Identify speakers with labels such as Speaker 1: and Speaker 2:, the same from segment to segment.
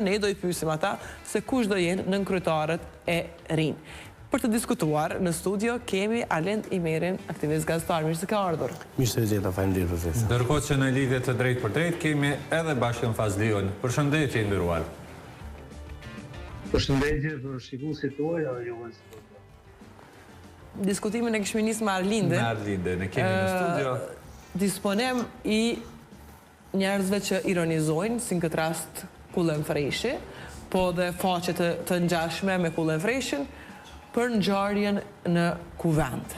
Speaker 1: ne do i pyesim ata se kush do jenë nënkryetarët e rinj. Për të diskutuar në studio kemi Alend Imerin, aktivist gazetar. Mirë se ka ardhur.
Speaker 2: Mirë se gjeta, faleminderit profesor.
Speaker 3: Ndërkohë që në lidhje të drejtë për drejtë kemi edhe Bashkën Fazliun. Përshëndetje nderuar.
Speaker 4: Përshëndetje për shikuesit tuaj dhe juve.
Speaker 1: Diskutimin e kishim nisur me Arlindën.
Speaker 3: Me Arlindën e kemi në studio.
Speaker 1: Disponem i njerëzve që ironizojnë, si në këtë rast Kullën Freshi, po dhe faqe të ngjashme me Kullën Freshin, për ngjarjen në kuvend.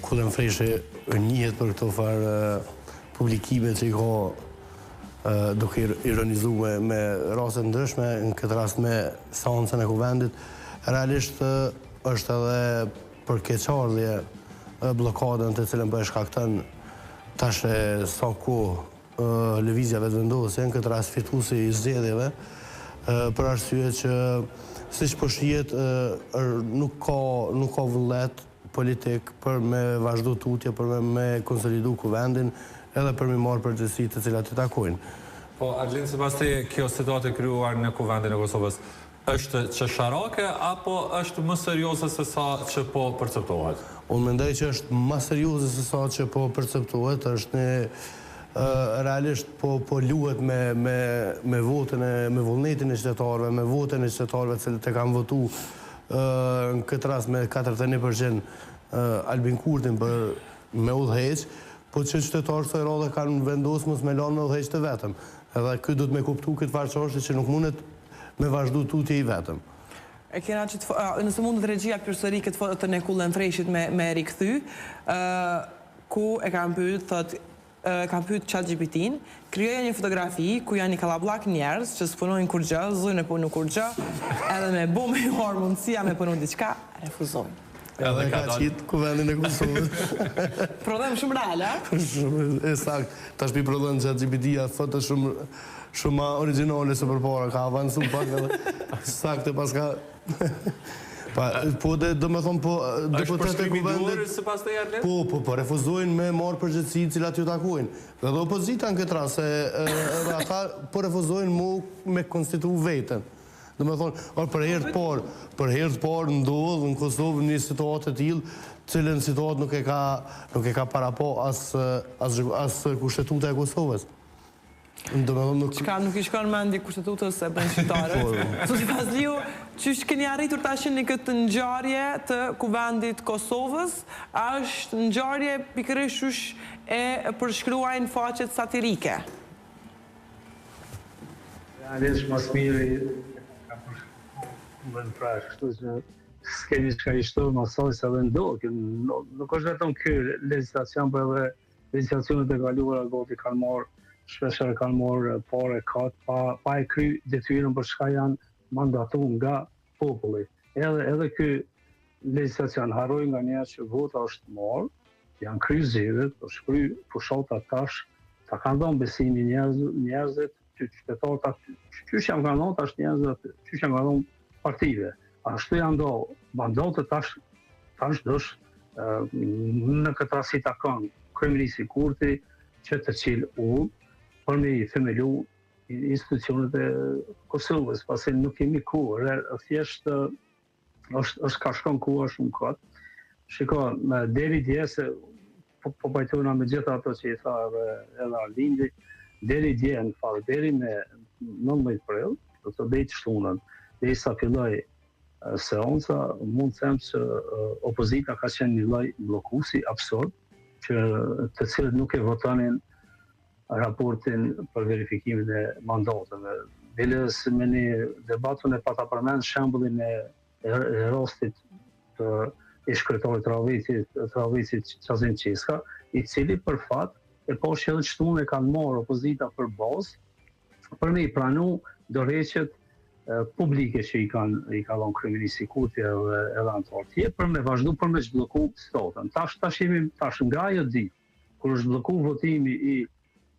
Speaker 2: Kullën Freshi njihet për këto farë publikime që i ka duke ironizuar me raste ndryshme, në këtë rast me seancën e kuvendit. Realisht është edhe për keqardhje blokadën të cilën po e shkakton tash sa kohë lëvizjave të vendosur, në këtë rast fituesi i zgjedhjeve, për arsye që siç po shihet nuk ka vullnet politik për me vazhdu tutje, për me konsolidu kuvendin, edhe për me marrë përgjegjësitë të cilat i takojnë.
Speaker 3: Po, Arlind, sipas teje, kjo situatë e krijuar në kuvendin e Kosovës është çesharake apo është më serioze se sa që po perceptohet?
Speaker 2: Unë mendoj që është më serioze se sa që po perceptohet, është realisht po luhet me votën me vullnetin e qytetarëve, me votën e qytetarëve që kanë votu në këtë rast me 41% Albin Kurtin për me udhëheq, po që qytetarët së radhe kanë vendosur mos me lanë me udhëheq të vetëm. Edhe ky duhet me kuptu këtë farë që nuk mundet me vazhdu tutje i vetëm.
Speaker 1: E kena që nëse mundet regjia përsëri këtë fotën e Kullën Freshit me rikthy, ku e kanë pyet ChatGPT-n, krijoja një fotografi ku janë një kallabllak njerëz që s'punojnë kur gjë, zojnë e punu kur gjë, edhe me bu me juar mundësia me punu diçka, refuzojnë.
Speaker 2: Edhe ka qitë kuvendin e Kosovës.
Speaker 1: Prodhem shumë real, a?
Speaker 2: E sakt, tash pi prodhen ChatGPT-a foto shumë originale se përpara, ka avancu pak edhe sakte pas ka... Po dhe do me thonë, po...
Speaker 3: është përshkrimi duar se pas të jarë?
Speaker 2: Po, refuzojnë me marë përgjithësi cilat ju takojnë. Dhe opozita në këtë rast, edhe ata po refuzojnë me konstitu vetën. Do me thonë, për herë të parë ndodhë në Kosovë një situatë të tillë, cilën situatë nuk e ka para po as kushtetuta e Kosovës.
Speaker 1: Qka nuk i shkon mendi kushtetutës e brendshqiptare. Zotë Fazliu, qysh keni arritur tashin në këtë ngjarje të kuvendit Kosovës, është ngjarje pikërisht qysh e përshkruajnë faqet satirike?
Speaker 4: Realisht mas miri ka përshkruajnë prash, kështu që s'kemi qka i shtu masoj se dhe ndodhë. Nuk është vetëm kërë legislacion, për edhe legislacionet e kaluara goti kanë marrë shpeshherë kanë marrë pare katë, pa e kry detyrën për shka janë mandatu nga populli. Edhe ky legislacion harroj nga njerë që vota është marrë, janë kry zgjedhjet, është kry fushata tash, ta kanë dhënë besimi njerëzit, qytetarët, qysh janë kanë dhënë tash njerëzit, qysh janë kanë dhënë partive. Ashtu janë do mandatet tash dosh në këtë rast i takon kryeministri Kurti, që të cilë unë, për me i themelu institucionet e Kosovës, pasi nuk kemi kohë, thjesht është ka shkon koha shumë këtë. Shiko, deri dje se po pajtojna me gjitha ato që i tha edhe Arlindi, deri dje në fakt, deri me 19 prill, do të dejtë shtunën, dhe i sa filloj seanca, mund të them që opozita ka qenë një lloj blokuesi absurd, të cilët nuk e votonin raportin për verifikimin e mandateve. Bilës me një debatën e pata përmend shembullin e rastit të ish-kryetarit Travicit Qazim Qeska, i cili për fat e poshtë edhe çtunë e kanë marrë opozita për bazë për me i pranu dorëheqjet publike që i ka dhënë kryeministri Kurti edhe anëtarët tjerë për me vazhdu për me zhblloku statën. Tash jemi nga ajo ditë kur është zhblloku votimi i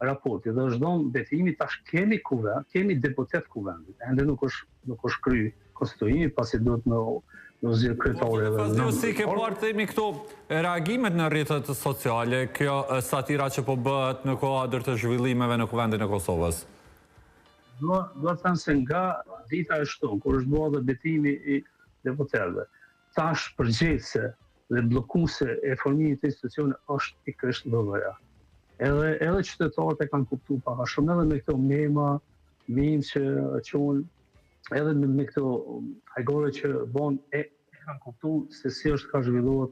Speaker 4: raporti dhe është dhënë betimi, tash kemi kuvend, kemi deputet kuvendit. Ende nuk është kry konstituimi, pasi duhet në zhjith kryetare.
Speaker 3: Fazliu, si ke parë themi këto reagimet në rrjetet sociale, kjo satira që po bëhet në kuadër të zhvillimeve në kuvendin e Kosovës?
Speaker 4: do të thënë se nga dita e shtunë, kur është bërë dhe betimi I deputetëve, tash përgjegjëse dhe bllokuese e formimit të institucione është pikërisht BV-ja. Edhe qytetarët e kanë kuptuar pak a shumë edhe me këto meme që quhen, edhe me këto hajgore që bën e kanë kuptuar se si është ka zhvilluar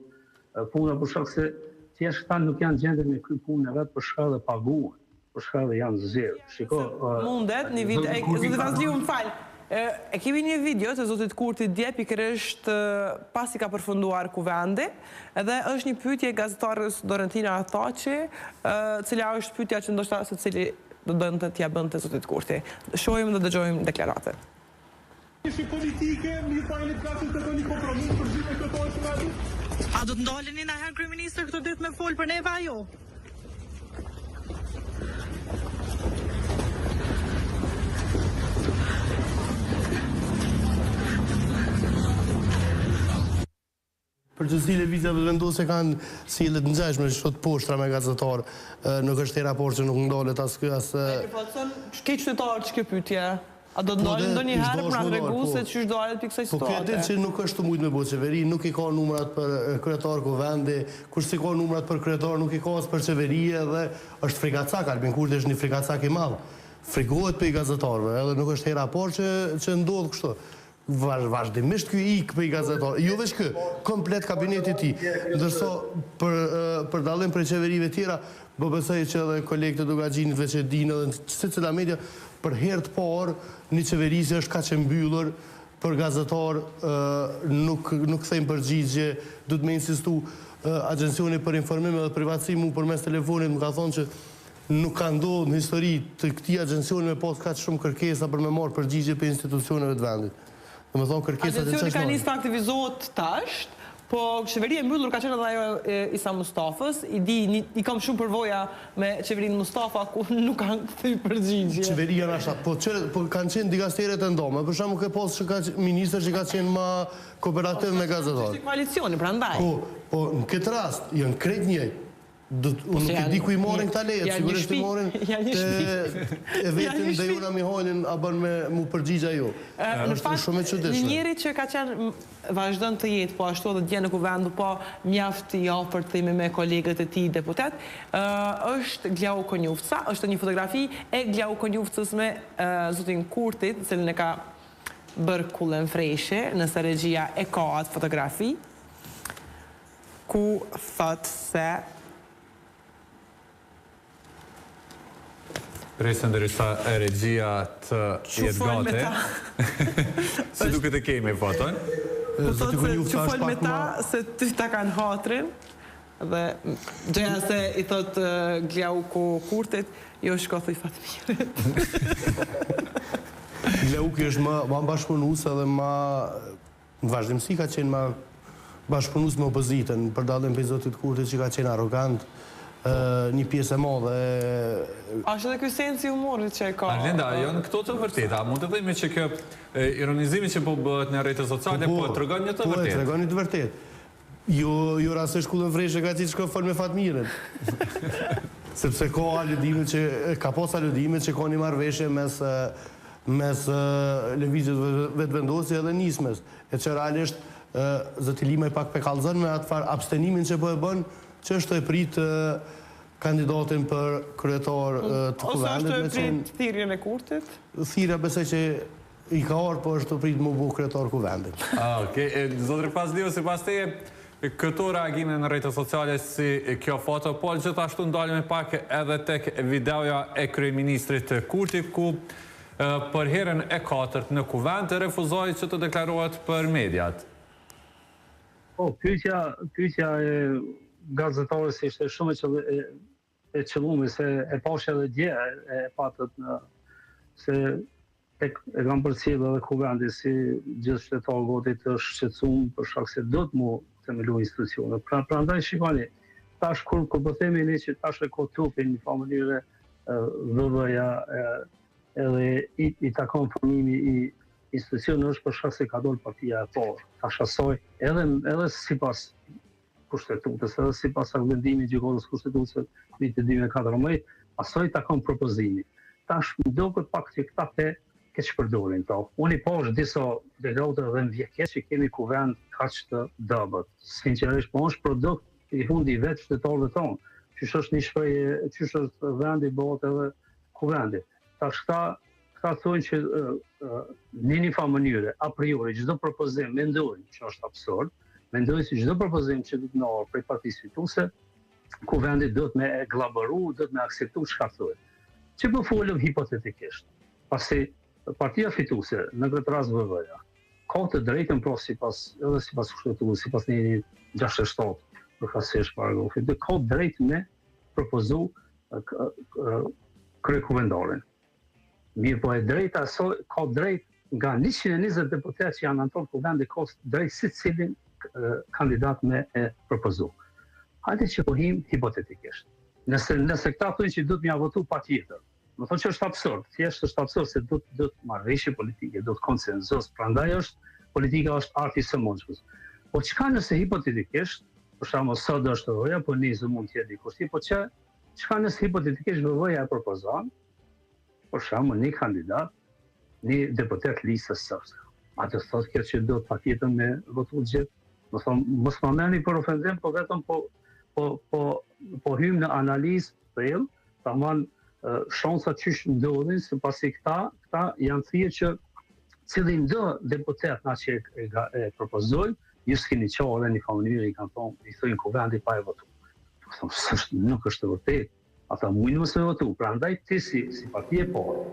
Speaker 4: puna, për shkak se thjesht ata nuk janë gjendje me kry punën e vet për shkak dhe paguhen, për shkak dhe janë zgjedhur. Shiko,
Speaker 1: mundet një vit, zoti Vazhliu më fal. E kemi një video të zotit Kurti dje pikërisht pasi ka përfunduar kuvendi, edhe është një pyetje gazetarës Dorentina Ataqi, cila është pyetja që ndoshta secili do dënte t'ia bënte zotit Kurti. Shohim dhe dëgjojmë deklaratet.
Speaker 5: Ishte politike, mi fajnë të klasën të një kompromis për gjithë e këto që nga du?
Speaker 6: A do të ndaleni na herë kryeministër këtë ditë me fol për neve ajo?
Speaker 2: Përgjithësi lëvizjeve vendose kanë sjellje të ngjashme, shtot poshtra me gazetar, nuk është e raport që nuk ndalet as ky as.
Speaker 1: Ke qytetarë që kjo pyetje? A do të ndalin ndonjëherë për na tregu se çish dalet pikë kësaj situate?
Speaker 2: Po këtë që nuk është të mujtë me bëjë qeveri, nuk I ka numrat për kryetar kuvendi, kush si ka numrat për kryetar, nuk I ka as për qeverie dhe është frikacak, Albin Kurti është një frikacak I madh. Frikohet për I gazetarëve, edhe nuk është e raport që ndodh kështu. Vazhdimisht ky ik për I gazetarë, jo veç ky, komplet kabineti I tij. Ndërsa për dallim prej qeverive tjera, po besoj që edhe kolegët e Dugaxhinit veç e dinë edhe secila media për herë të parë një qeverisje është kaq e mbyllur për gazetar, nuk thejmë përgjigje, duhet me insistu Agjencioni për Informim dhe Privatësi mu përmes telefonit më ka thonë që nuk ka ndodhur në histori të këtij agjencioni me pas kaq shumë kërkesa për me marrë përgjigje për institucioneve të vendit. Domethënë kërkesat e
Speaker 1: Agjencioni ka nisë të aktivizohet tash, po qeveria e mbyllur ka qenë edhe ajo Isa Mustafës, I kam shumë përvoja me qeverinë Mustafa ku nuk kanë kthy përgjigje.
Speaker 2: Qeveria na po kanë qenë dikasteret e ndome, për shembull ke pas ministër që ka qenë më kooperativ me gazetarë.
Speaker 1: Është koalicioni prandaj.
Speaker 2: Po në këtë rast janë krejt njëjtë. Unë nuk e di ku I morën këta lejet, sigurisht I morën e vetën dhe Jona Mihalin a bën me mu përgjigja jo. Është shumë e çuditshme.
Speaker 1: Një njeri që ka qenë vazhdon të jetë, po ashtu edhe dje në kuvendu, po mjaft I afërt themi me kolegët e tij deputet, është Glau Konjufca, është një fotografi e Glau Konjufcës me zotin Kurtit, cilën e ka bërë Kullen Freshi, nëse regjia e ka atë fotografi, ku thot se
Speaker 3: Presin derisa e regjia të jetë gati. Si duket e kemi foton?
Speaker 1: Po thotë se që fol me ta, se ty ta kanë hatrin, dhe gjëja se I thot Glau Kurtit, jo shkothuj Fatmirit.
Speaker 2: Glauki është ma bashkëpunues edhe ma në vazhdimsi ka qenë ma bashkëpunues me opozitën, për dallim prej zotit Kurtit që ka qenë arrogant, një pjesë e madhe.
Speaker 1: A është edhe ky sensi humorit që e ka?
Speaker 3: Arlinda, janë këto të vërteta. Mund të themi që kjo ironizimi që po bëhet në rrjetet sociale po tregon një të vërtetë.
Speaker 2: Po tregon një të vërtetë. Jo rastësisht Kullen Freshi ka thënë shko fol me Fatmirin. Sepse ka aludime që ka pas aludime që ka një marrëveshje mes lëvizjes vetvendosje dhe nismes. E që realisht zoti Lima pak pe kallzon me atë abstenimin që po e bën, që është e prit kandidatin për kryetar të kuvendit.
Speaker 1: Ose është e prit thirrjen e Kurtit?
Speaker 2: Thirrja besoj që I ka ardhur, po është e prit më bu kryetar kuvendit.
Speaker 3: Okej, zotëri Vazhliu, sipas teje, këto reagime në rrjetet sociale si kjo foto, po gjithashtu ndalemi pak edhe tek videoja e kryeministrit Kurti, ku për herën e katërt në kuvend refuzoi që të deklarohet për mediat.
Speaker 4: Po, pyetja e gazetarës ishte shumë e qëllume, se e pashë edhe dje, e patët se e kam përcjellë edhe kuvendi si gjithë qytetar gotit të shqetësuar për shkak se do të mu themelu institucione. Prandaj shikoni, tash kur po themi ne që tash e ka trupin në mënyrë VV-ja edhe I takon formimi I institucionit është për shkak se ka dalë partia e parë. Tash asoj edhe sipas kushtetutës, edhe sipas argumentimit gjykatës kushtetuese vitit 2014, asoj takon propozimi. tash më duket pak që këta keq përdorin to. Unë i posh disa degrota dhe më vjen keq që kemi kuvend kaq të dobët. Sinqerisht, po është produkt i fundi i vetë shtetarëve tonë. Qysh është një shprehje, qysh është vendi bëhet edhe kuvendi. Tash këta thonë që në një farë mënyre, a priori, çdo propozim mendojnë që është absurd, mendojnë se çdo propozim që do të ndodhë prej partisë fituese, kuvendi do të me glabëru, do të me akseptu çka thotë. Që po folëm hipotetikisht. Pasi partia fituese, në këtë rast VV-ja, ka të drejtën pra sipas kushtetues, sipas një 67 përkatësisht paragrafit, dhe ka drejt me propozu kryekuvendarin. Mirë po e drejta, ka drejt nga 120 deputet që janë anëtar kuvendi, ka drejt si cilin kandidat me e propozu. Hajde që pohim hipotetikisht. Nëse këta thonë që do të mja votu pa tjetër, më thonë që është absurd, thjesht është absurd se do të marrëveshje politike, do të konsenzus, prandaj politika është arti së mundshmës. Po çka nëse hipotetikisht, për shembull sot është VV-ja, po nesër mund të jetë dikush tjetër, po çka nëse hipotetikisht VV-ja e propozon, për shembull një kandidat, një deputet listës së. Atë thotë kjo që do të patjetër me votu gjithë. Më thonë, mos më merrni për ofendim, po vetëm po hym në analizë thellë, tamam shansa qysh ndodhin, se pasi këta janë thirrë që cilin do deputet na që e propozojnë, ju s'keni qarë dhe një mënyrë i kanë thonë, i thojnë kuvendi pa e votu. Nuk është të vërtet. Ata mujnë mësë me votu. Pra ndaj ti si partije parë,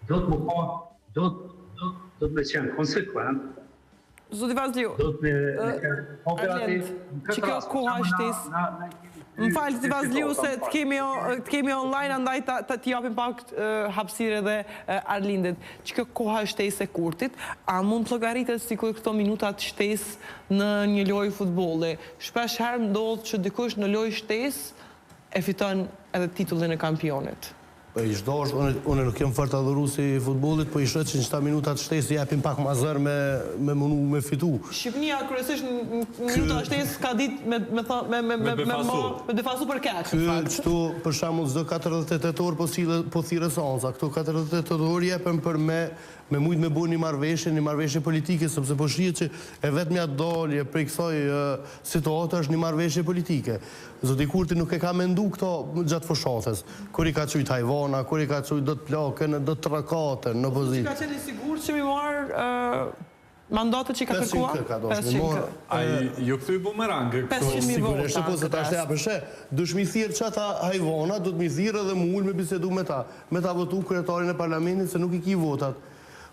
Speaker 4: do të me qenë konsekvent.
Speaker 1: Zoti Vazliu,
Speaker 4: Do të me operativ.
Speaker 1: që kjo koha shtesë. Më falë, Zoti Vazliu, se të kemi online, andaj të japim pak hapësirë dhe Arlindit. Që kjo koha shtesë e kurtit, a mund të llogaritet sikur këto minutat shtesë në një lojë futbolli? Shpesh herë ndodh që dikush në lojë shtesë e fiton edhe titullin e kampionit.
Speaker 2: Po i çdo është, unë nuk jam fort adhurues i futbollit, po i shoh që në çta minutat shtesë japin pak më zër me mundu me fitu.
Speaker 1: Shqipnia kryesisht në minuta shtesë ka ditë me defasu për kaq.
Speaker 2: Këtu për shembull çdo 48 orë po thirrë sonza. Këto 48 orë jepen për me mujt me bëni një marrëveshje politike, sepse po shihet që e vetmja dalje prej kësaj situate është një marrëveshje politike. Zoti Kurti nuk e ka mendu këto gjatë fushatës. Kur i ka thujt Hajvana, kur i ka thujt do të plakën, do të trakatën në pozitë.
Speaker 1: Ka qenë i sigurt që mi marr mandatët që ka kërkuar?
Speaker 2: 500
Speaker 3: Ai ju kthy bumerang.
Speaker 1: 500.000 vota.
Speaker 2: Sigurisht, po se tash japësh, dush mi thirr çata Hajvana, do të mi thirr edhe më ul me bisedu me ta. Me ta votu kryetarin e parlamentit se nuk i ki votat.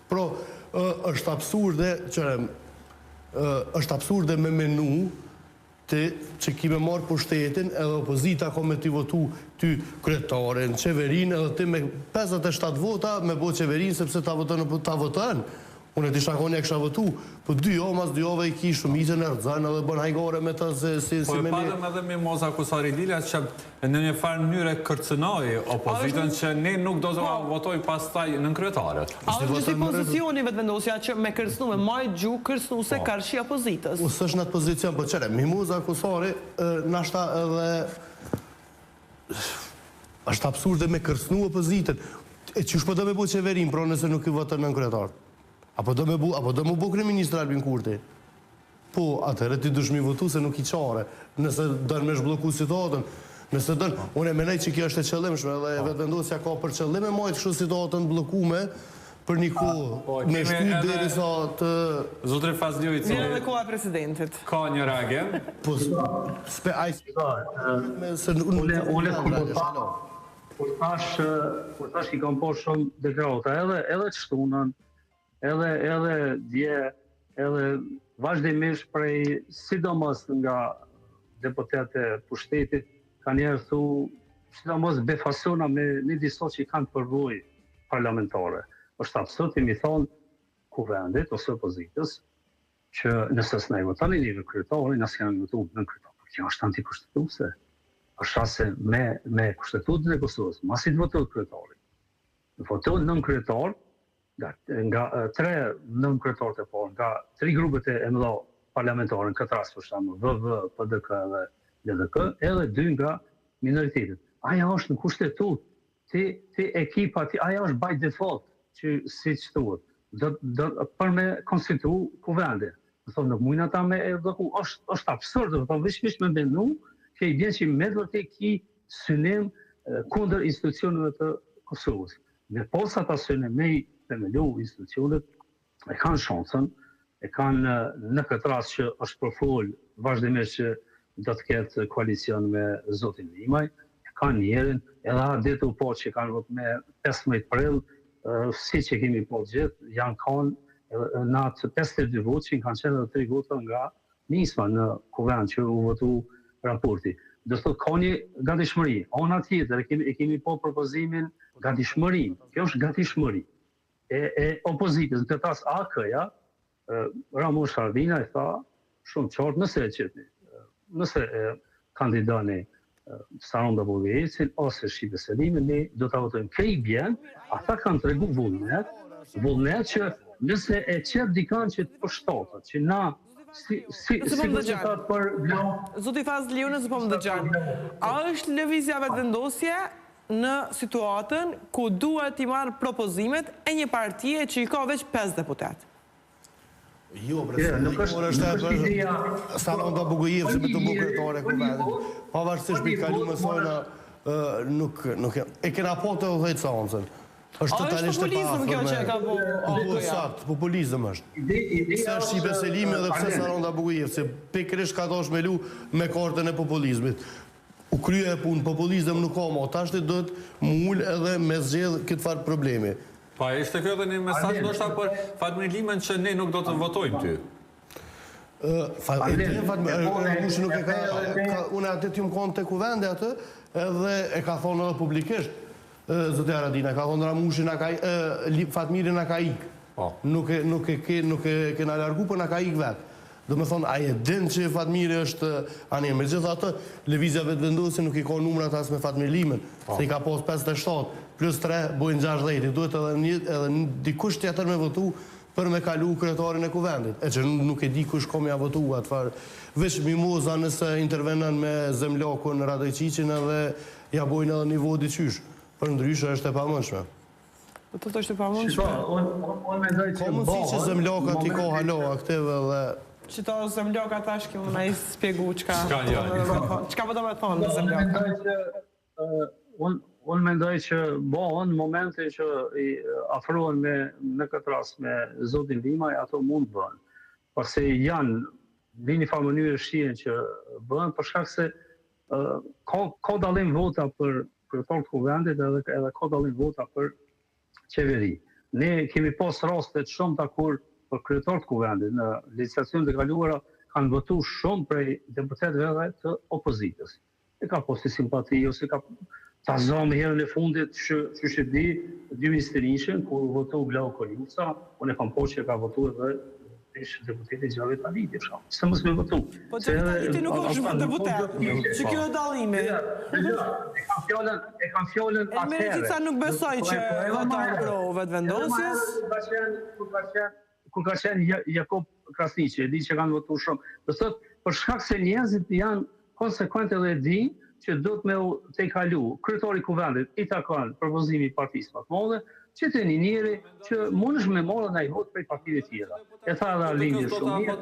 Speaker 2: Pro, është absurde, është absurde me menu që kime marrë pushtetin edhe opozita ka me t'i votu ty kryetarin, qeverin edhe ti me 57 vota me bo qeverin sepse ta votën. Unë e ti shakoni e kësha votu, po 2 jo, mas 2 jove i ki shumicën e rëdzën edhe bën hajgore me të si
Speaker 3: Po e
Speaker 2: me
Speaker 3: padëm edhe me Moza Kusari Lilja që në një farë mënyre kërcënoi opozitën që ne nuk do të votoj pastaj në kryetarët.
Speaker 1: A është si pozicioni vetëvendosja që me kërcënu, me majt gjuhë kërcënu se karshi opozitës?
Speaker 2: U së është në atë pozicion, po qëre, Mimoza Kusari nashta edhe është absurde me kërcënu opozitën. E qysh po do me bu qeverin, pro nëse nuk i votën në kryetarë? Apo do me bu kryeministër Albin Kurti? Po, atëherë ti dush mi votu se nuk i qare. Nëse dënë me shbloku situatën, nëse dënë, unë e menaj që kjo është e qëllimshme dhe vetëvendosja ka për qëllim e majtë kështu situatën blokume për një kohë, me shty deri sa të...
Speaker 3: Zotri Fazliu i cili...
Speaker 1: Mirë dhe koha e presidentit.
Speaker 3: Ka një reagim.
Speaker 2: Po,
Speaker 4: Kur tash i kam po shumë degrata, edhe çtunën, edhe dje, edhe vazhdimisht prej sidomos nga deputete pushtetit kanë njerë thu sidomos befasona me një disa që i kanë përvojë parlamentare. Është absurd mi thonë kuvendit ose opozitës që nëse s'na i votoni një kryetarin, nëse janë votu në kryetar. Kjo është antikushtetuese. Është se me kushtetutën e Kosovës, masi të votohet kryetari. Votohet nën kryetar, nga 3 nën kryetarët e parë, nga 3 grupet e mëdha parlamentare, në këtë rast për shembull, VV, PDK dhe LDK, edhe 2 nga minoritetet. Aja është në kushtetutë. ti ekipa, aja është by default, që si që thuhet, për me konstitu kuvende. Më thonë, nuk mujnë ata me bloku, është absurd, vish me mendu, që i bjen që me vërtet ki synim kundër institucioneve të Kosovës. Me posa ta synim me i themelu institucionet, e kanë shansën, e kanë në këtë rast që është përfol vazhdimisht që do të ketë koalicion me Zotin Limaj, e kanë njerën, edhe ditu po që kanë vot me 15 prill, si që kemi po gjithë, janë kanë në atë 52 votë që kanë qenë edhe 3 vota nga nisma në kuvend që u votu raporti. Do të thotë ka një gatishmëri. Ona tjetër, e kemi po propozimin gatishmëri. Kjo është gatishmëri e opozitës. Në këtë ras AK-ja, Ramush Haradinaj tha shumë qartë, nëse e qëtni, nëse kandidani Saranda Bogojevcin ose Shqipe Selimi, ne do të votojmë kej bjen, ata kanë të regu vullnet që nëse e qëtë dikan që të përshtatët, që na si përqetat për vlau...
Speaker 1: Zoti Fazliu, nëse po më dëgjon, a është lëvizja vetëvendosje në situatën ku duhet i marrë propozimet e një partie që i ka veç 5 deputat?
Speaker 2: Jo, nuk është për Saranda Bogojevci me të bukretore kuvendit. Pavarësisht me kalu më sojna, nuk e kena po të dhejtë sancën. është totalisht e
Speaker 1: populizëm kjo që e ka po.
Speaker 2: Sakt, populizëm është. Se është Shqipe Selimi edhe pse Saranda Bogojevci, pikërisht ka dosh me lu me kartën e populizmit. U krye e punë, populizëm nuk ka më, tashti do të mull edhe me zgjedh këtë farë problemi.
Speaker 3: Pa, ishte kjo dhe një mesazh ndoshta për Fatmir Limën që ne nuk do të votojmë ty.
Speaker 2: Mushi nuk e ka, unë atë t'ju më konë të kuvende atë, edhe e ka thonë edhe publikisht, Zotë Haradinaj, ka thonë Ramushi Fatmiri nga ka ikë. Nuk e kena largu, për nga ka ikë vetë. Do me thonë, aje din që Fatmiri është anë me gjithë atë, lëvizja vetëvendosi nuk i ka numrat as me Fatmir Limën, se i ka pos 57, plus 3, bojnë 60, duhet edhe dikush tjetër me votu për me kalu kryetarin e kuvendit. E që nuk e di kush ko me a votu atë farë. Vesh Mimoza nëse intervenan me zemlakun Radojqiqin edhe ja bojnë edhe një vodi qysh. Për ndryshë është e pamëndshme.
Speaker 1: Po të është e pamëndshme?
Speaker 2: Ka mundësi që zemlakat i ka halo aktive dhe...
Speaker 1: Që ta zemlaka tash kjo në i spjegu qka po do me thonë në zemlaka?
Speaker 4: Unë mendoj që në momente që i afrohen në këtë rast me Zotin Limaj, ato mund bëhen. Përse janë në një farë mënyrë shien që bëhen, për shkak se ka dallim vota për kryetar të kuvendit edhe ka dallim vota për qeveri. Ne kemi pas rastet shumë të kur për kryetar të kuvendit në legislacionet e kaluara kanë votu shumë prej deputetëve të opozitës. E ka posti simpati ose ka ta zonë herën e fundit që shë di, dy ministerinishën, ku votu Glau Kolica, unë e kam po që ka votu edhe deputetit Gjavet Aliti, se mësë me votu.
Speaker 1: Po që Aliti nuk është shumë deputet, që kjo e dalimi.
Speaker 4: E kam fjallën atëherë.
Speaker 1: Elmeritica nuk besoj që votaj pro vetëvendosjes.
Speaker 4: Kur ka qenë Jakob Krasniqi, e di që kanë votu shumë. Dhe sot, për shkak se njerëzit janë konsekvent edhe e di që do të me te kalu kryetari kuvendit i takon propozimi i partisë më të madhe, që të një njeri që mund është me marrë në i votë prej partive tjera. E tha dhe Arlindi shumë mirë.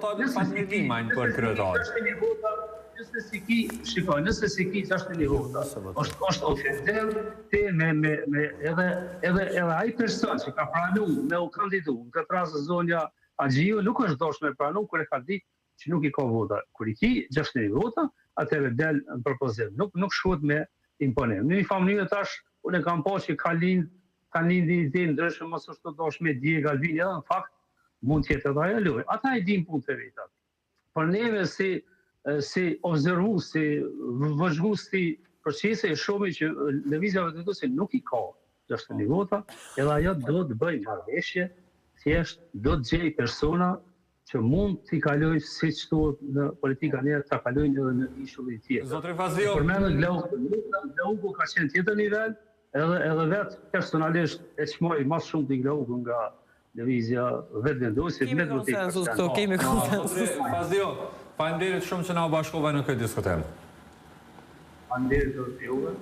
Speaker 4: Nëse si ki që është një vota, është ofender, edhe ai person që ka pranu me u kandidu, në këtë rrasë zonja Agjiu, nuk është dosh me pranu, kër e ka ditë që nuk i ka vota. Kër i ki 61 vota, atëve del në propozim. Nuk shkot me imponim. Në një familje tash, unë e kam po që ka lindi ide ndryshme, mos është të dosh me dje Galvini, edhe në fakt, mund tjetë edhe ajo lojë. Ata e din punë të vetat. Për neve si observu, si vëzhgu, si përqese e shumë që lëvizjave të dusi nuk i ka 61 vota, edhe ajo do të bëj marrëveshje, thjesht do të gjej persona që mund t'i kaloj si që tuot në politika njerë, t'a kalojnë edhe në ishulli tjetër.
Speaker 3: Zotri Fazliu.
Speaker 4: Përmenë Glauku ka qenë tjetër nivel, edhe vetë personalisht e qmoj mas shumë t'i Glauku nga lëvizja vetë vendosit.
Speaker 1: Kemi konsensus këto, kemi konsensus.
Speaker 3: Fazliu, faleminderit shumë që na u bashkove në këtë diskutim.
Speaker 4: Faleminderit të juve.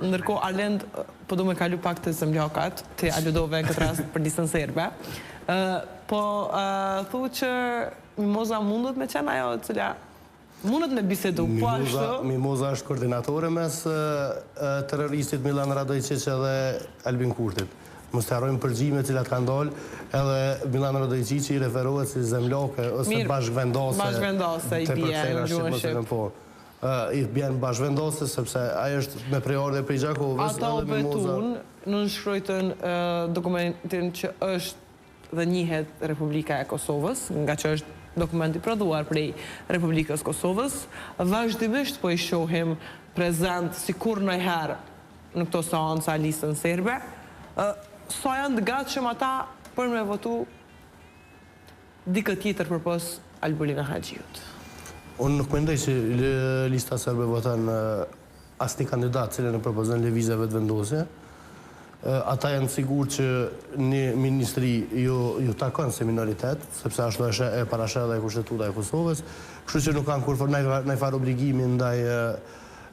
Speaker 1: Ndërkohë, Arlend, po du me kalu pak të zemljokat, të aludove në këtë rast për listën serbe. Po, thu që Mimoza mundet me qenë ajo, cila mundet me bisedu, po ashtu?
Speaker 2: Mimoza është koordinatore mes terroristit Milan Radojqić edhe Albin Kurtit. Mos të harrojmë përgjimet cilat kanë dalë, edhe Milan Radojqić i referohet si zemljoke ose bashkëvendose.
Speaker 1: Bashkëvendose i bie në gjuhën shqip.
Speaker 2: I bjen bashkëvendose sepse ajo është me preordre prej Gjakovës.
Speaker 1: Ata u betun në shkrujtën dokumentin që është dhe njihet Republika e Kosovës, nga që është dokumenti prodhuar prej Republikës Kosovës. Vazhdimisht po i shohim prezent si kur nëjherë në këto seanca listën serbe. Sa janë të gatshëm ata për me votu dikë tjetër përpos Albolina Haxhiut?
Speaker 2: Unë nuk mendoj që lista serbe votan asnjë kandidat cilën e propozon lëvizjeve të vendosje. Ata janë sigur që një ministri ju takon si minoritet, sepse ashtu është e parashë dhe Kushtetuta e Kosovës, kështu që nuk kanë kurrë ndaj farë obligimi ndaj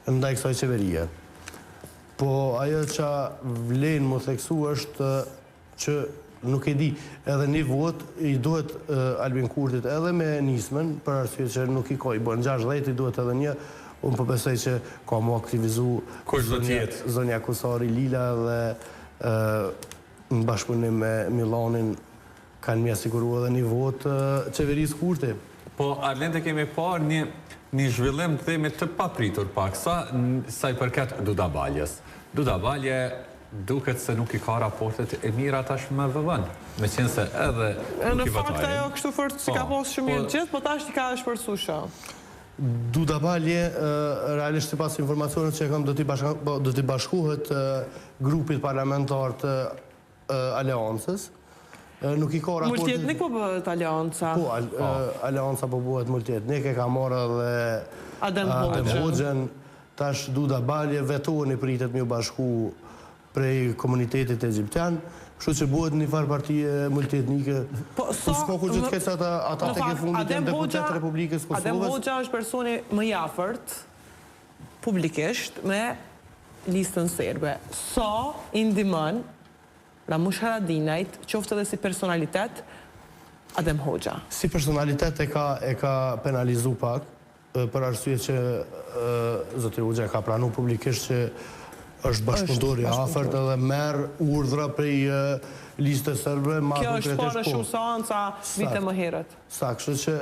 Speaker 2: kësaj qeverie. Po ajo që vlen më theksu është që nuk e di, edhe një vot i duhet Albin Kurtit edhe me nismen, për arsye që nuk i ka, i bën 60 i duhet edhe një, unë përbesoj që ka mu aktivizu zonja Kusari Lila dhe në bashkëpunim me Milanin kanë mi asiguru edhe një vot qeverisë Kurti.
Speaker 3: Po, Arlend, kemi parë një zhvillim të themi të papritur pak, sa i përket Dudabaljes. Dudabalje duket se nuk i ka raportet e mira tash me vëvën, me qenë se edhe nuk i votojnë.
Speaker 1: Në fakt ajo kështu fort si ka posë shumë mirë gjithë, po tash i ka shpërsu shumë.
Speaker 2: Dudabalje, realisht sipas informacionit që e kam, do t'i bashkohet grupit parlamentar të Aleancës. Nuk i ka raportet...
Speaker 1: Multietnik po bëhet Aleanca?
Speaker 2: Po, Aleanca po bëhet multietnik, e ka marrë dhe
Speaker 1: Adem
Speaker 2: Hoxhen. Tash Dudabalje vetohen i pritet mjë bashku prej komunitetit egjiptian, kështu që bëhet një farë partije multietnike.
Speaker 1: Po
Speaker 2: s'ka kur që të ketë ata të ke fundit në deputet Republikës Kosovës.
Speaker 1: Adem Hoxha është personi më i afërt publikisht me listën serbe. Sa i ndihmon Ramush Haradinajt, qoftë edhe si personalitet, Adem Hoxha?
Speaker 2: Si personalitet e ka penalizu pak, për arsye që zoti Hoxha ka pranu publikisht që është bashkëpunëtor i afërt edhe merr urdhra prej listës serbe.
Speaker 1: Kjo është parë shumë seanca vite më herët.
Speaker 2: Kështu që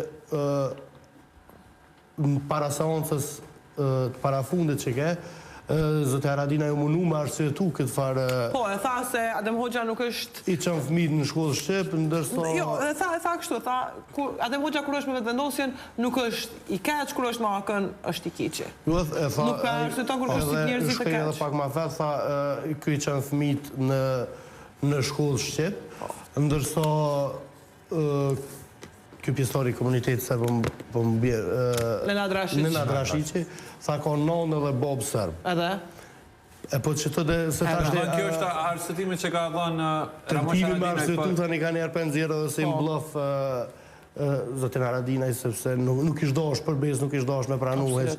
Speaker 2: para seancës para fundit që ke, zoti Haradinaj u munu me arsyetu këtë farë...
Speaker 1: Po, e tha se Adem Hoxha nuk është...
Speaker 2: I qënë fëmijët në shkollë Shqip, ndërsa...
Speaker 1: Jo, e tha kështu, Adem Hoxha kur është me vetëvendosjen, nuk është i keq, kur është me akën, është i keqe.
Speaker 2: Nuk
Speaker 1: ka arsyeton kur është si njerëzit të keq.
Speaker 2: Edhe pak ma vet, tha, ky i qënë fëmijët në shkollë Shqip, ndërsa ky pjesëtar i komunitetit serb po më bie Nenad Rashiqi, tha ka nonë dhe bob serb.
Speaker 1: Edhe?
Speaker 2: E po që të dhe se tash dhe...
Speaker 3: Kjo është arsyetimi që ka dhënë
Speaker 2: Ramush
Speaker 3: Ramush
Speaker 2: Haradinaj. Tërpimi me arsyetu tani ka njerë për nëzirë dhe se im blof zotin Haradinaj, sepse nuk ish dosh përbes, nuk ish dosh me pranu heq.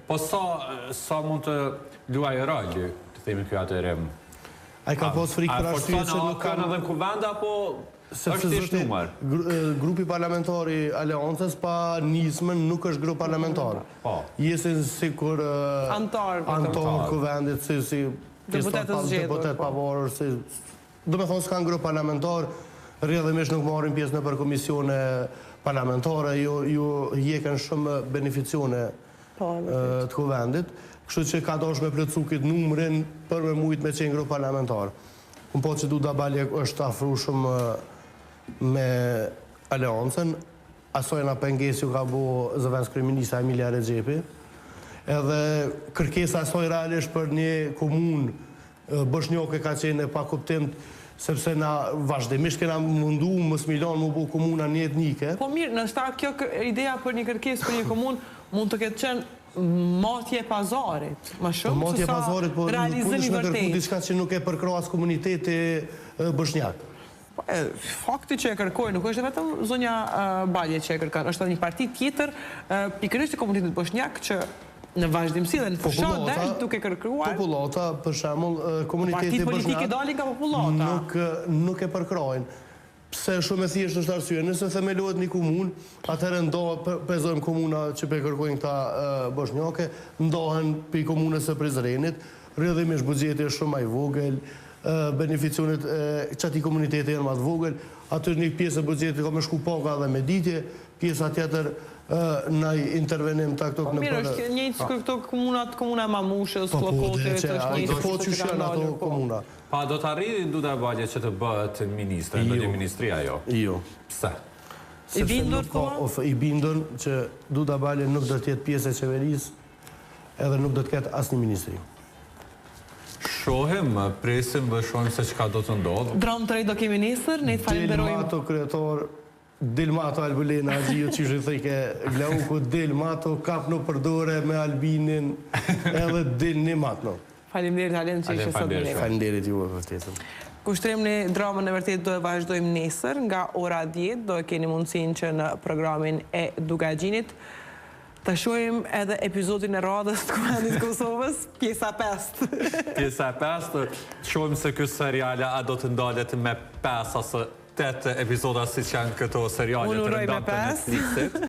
Speaker 3: Po sa mund të luaj roli, të themi kjo atëre?
Speaker 2: A i ka pos frikë për arsye që nuk
Speaker 3: kanë edhe në kuvend, apo... është ishtë numër?
Speaker 2: Grupi parlamentari Aleancës pa nismën nuk është grup parlamentar. Jesin si kur
Speaker 1: antar
Speaker 2: kuvendit, si deputet pavarur, do me thonë s'kanë grup parlamentar, rrjedhimisht nuk marrin pjesë në për komisione parlamentare, ju jeken shumë beneficione të kuvendit, kështu që ka dosh me plëcu këtë numërin për me mujtë me qenë grup parlamentar. Unë po që Dudabalje është afru shumë me Aleancën, asojna pengesju ka bo zëvendës kryeminista Emilia Rexhepi, edhe kërkesa asoj realisht për një komunë boshnjake ka qenë e pa kuptim, sepse na vazhdimisht kena mundu mës milion më bu komuna një etnike.
Speaker 1: Po mirë, nështë kjo ideja për një kërkesë për një komunë mund të ketë qenë matje pazarit, ma shumë se sa realizimi vërtet.
Speaker 2: Diçka që nuk e përkroas komuniteti boshnjak.
Speaker 1: Fakti që e kërkoj nuk është vetëm zonja Balje që e kërkan, është një parti tjetër pikërisht të komunitetit boshnjak që Në vazhdimsi dhe në fshat dhe duke kërkuar.
Speaker 2: Popullata, për shembull, komuniteti
Speaker 1: Partit politike dalin nga popullata.
Speaker 2: Nuk e përkrajnë. Pse shumë e thjesht është arsye, nëse themelohet një komunë, atëherë pezojmë komuna që pe kërkojnë këta boshnjake, ndohen për komunës së Prizrenit, rrjedhimisht buxheti është shumë më i vogël, beneficionet çati komuniteti janë më të vogël, aty një pjesë e buxhetit ka më shku paka dhe me ditje, pjesa tjetër në intervenim taktok në
Speaker 1: Mirë, është njëjtë si këto komuna e Mamushës, Llokotit, është njëjtë
Speaker 2: po që janë ato komuna.
Speaker 3: Pa do të arrijë Duda Balje që të bëhet ministre, në një ministria jo?
Speaker 2: Jo.
Speaker 3: Pse?
Speaker 1: I bindur thua?
Speaker 2: I bindur që Duda Balje nuk do të jetë pjesë e qeverisë, edhe nuk do të ketë asnjë ministri.
Speaker 3: Shohim, presim dhe shohim se çka do të ndodhë.
Speaker 1: Dram të rej do ke ministër, ne të falenderojmë.
Speaker 2: Dilmato kryetor, Dilmato Albulena Agjiu që i thike Glauku, Dilmato kap në përdore me Albinin edhe Dil një matno.
Speaker 1: Faleminderit Alen që ishe sot me neve.
Speaker 2: Faleminderit ju e vërtetën.
Speaker 1: Kushtrim në dramën e vërtet do e vazhdojmë nesër, nga ora 10 do e keni mundësin që në programin e Dugagjinit të shohim edhe epizodin e radhës të Komandit Kosovës, pjesa 5.
Speaker 3: Pjesa 5, shohim se ky seriale a do të ndalet me 5 ose 8 epizoda si që janë këto seriale të rëndatë të Netflixit.